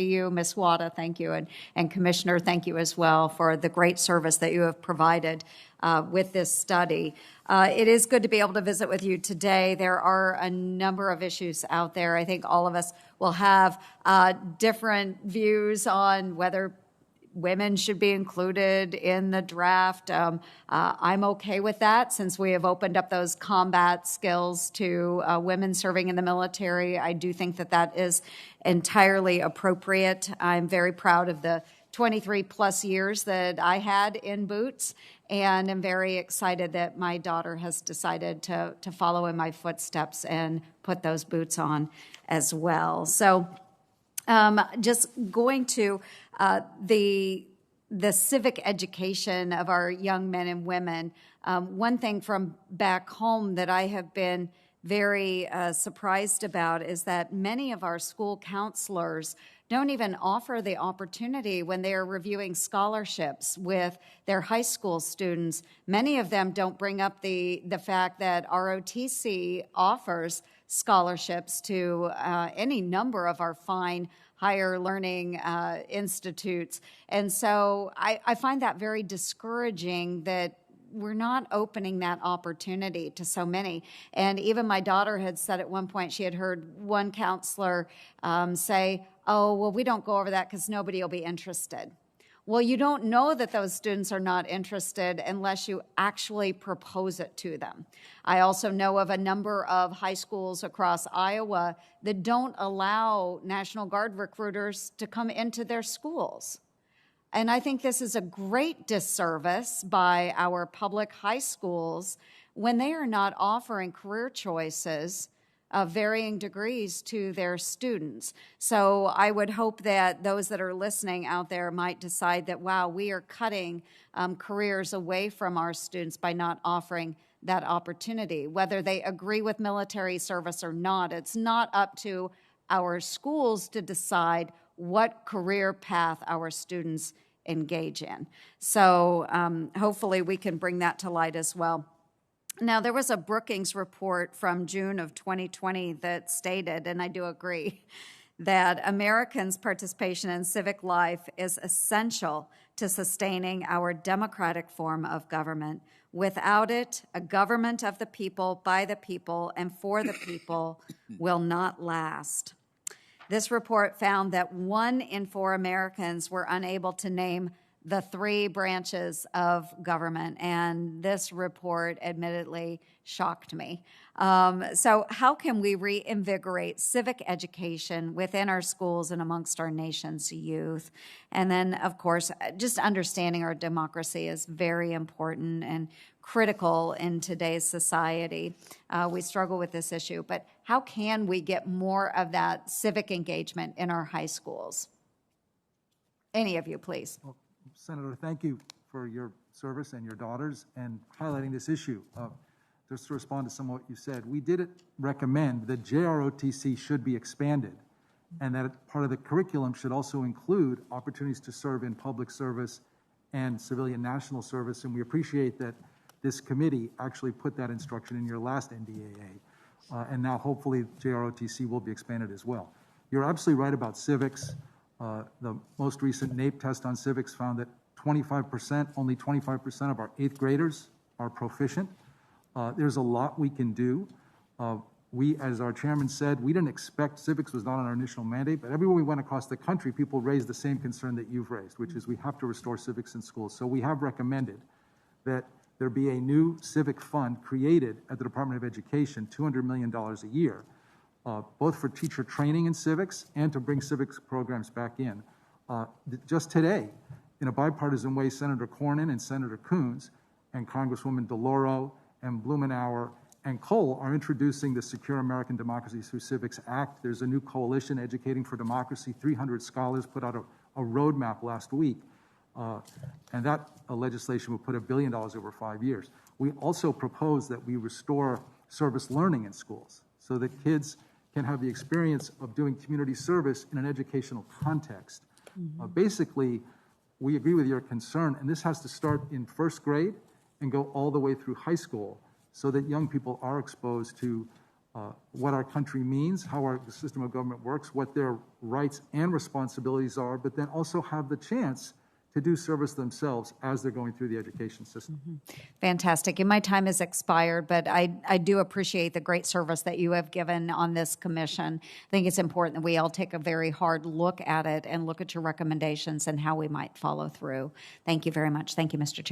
you, Ms. Wada, thank you, and Commissioner, thank you as well for the great service that you have provided with this study. It is good to be able to visit with you today. There are a number of issues out there. I think all of us will have different views on whether women should be included in the draft. I'm okay with that since we have opened up those combat skills to women serving in the military. I do think that that is entirely appropriate. I'm very proud of the 23 plus years that I had in boots, and I'm very excited that my daughter has decided to follow in my footsteps and put those boots on as well. So just going to the civic education of our young men and women. One thing from back home that I have been very surprised about is that many of our school counselors don't even offer the opportunity when they are reviewing scholarships with their high school students. Many of them don't bring up the fact that ROTC offers scholarships to any number of our fine higher learning institutes. And so I find that very discouraging that we're not opening that opportunity to so many. And even my daughter had said at one point, she had heard one counselor say, oh, well, we don't go over that because nobody will be interested. Well, you don't know that those students are not interested unless you actually propose it to them. I also know of a number of high schools across Iowa that don't allow National Guard recruiters to come into their schools. And I think this is a great disservice by our public high schools when they are not offering career choices of varying degrees to their students. So I would hope that those that are listening out there might decide that, wow, we are cutting careers away from our students by not offering that opportunity. Whether they agree with military service or not, it's not up to our schools to decide what career path our students engage in. So hopefully we can bring that to light as well. Now, there was a Brookings report from June of 2020 that stated, and I do agree, that Americans' participation in civic life is essential to sustaining our democratic form of government. Without it, a government of the people, by the people, and for the people will not last. This report found that 1 in 4 Americans were unable to name the 3 branches of government, and this report admittedly shocked me. So how can we reinvigorate civic education within our schools and amongst our nation's youth? And then, of course, just understanding our democracy is very important and critical in today's society. We struggle with this issue, but how can we get more of that civic engagement in our high schools? Any of you, please. Well, Senator, thank you for your service and your daughters and highlighting this issue. Just to respond to some of what you said, we did recommend that JROTC should be expanded and that part of the curriculum should also include opportunities to serve in public service and civilian national service, and we appreciate that this committee actually put that instruction in your last NDAA, and now hopefully JROTC will be expanded as well. You're absolutely right about civics. The most recent NAEP test on civics found that only 25% of our 8th graders are proficient. There's a lot we can do. We, as our chairman said, we didn't expect, civics was not on our initial mandate, but everywhere we went across the country, people raised the same concern that you've raised, which is we have to restore civics in schools. So we have recommended that there be a new civic fund created at the Department of Education, $200 million a year, both for teacher training in civics and to bring civics programs back in. Just today, in a bipartisan way, Senator Cornyn and Senator Coons and Congresswoman DeLauro and Blumenauer and Cole are introducing the Secure American Democracy Through Civics Act. There's a new coalition, Educating for Democracy. 300 scholars put out a roadmap last week. And that legislation will put $1 billion over 5 years. We also propose that we restore service learning in schools so that kids can have the experience of doing community service in an educational context. Basically, we agree with your concern, and this has to start in 1st grade and go all the way through high school so that young people are exposed to what our country means, how our system of government works, what their rights and responsibilities are, but then also have the chance to do service themselves as they're going through the education system. Fantastic. And my time has expired, but I do appreciate the great service that you have given on this commission. I think it's important that we all take a very hard look at it and look at your recommendations and how we might follow through. Thank you very much. Thank you, Mr. Chair.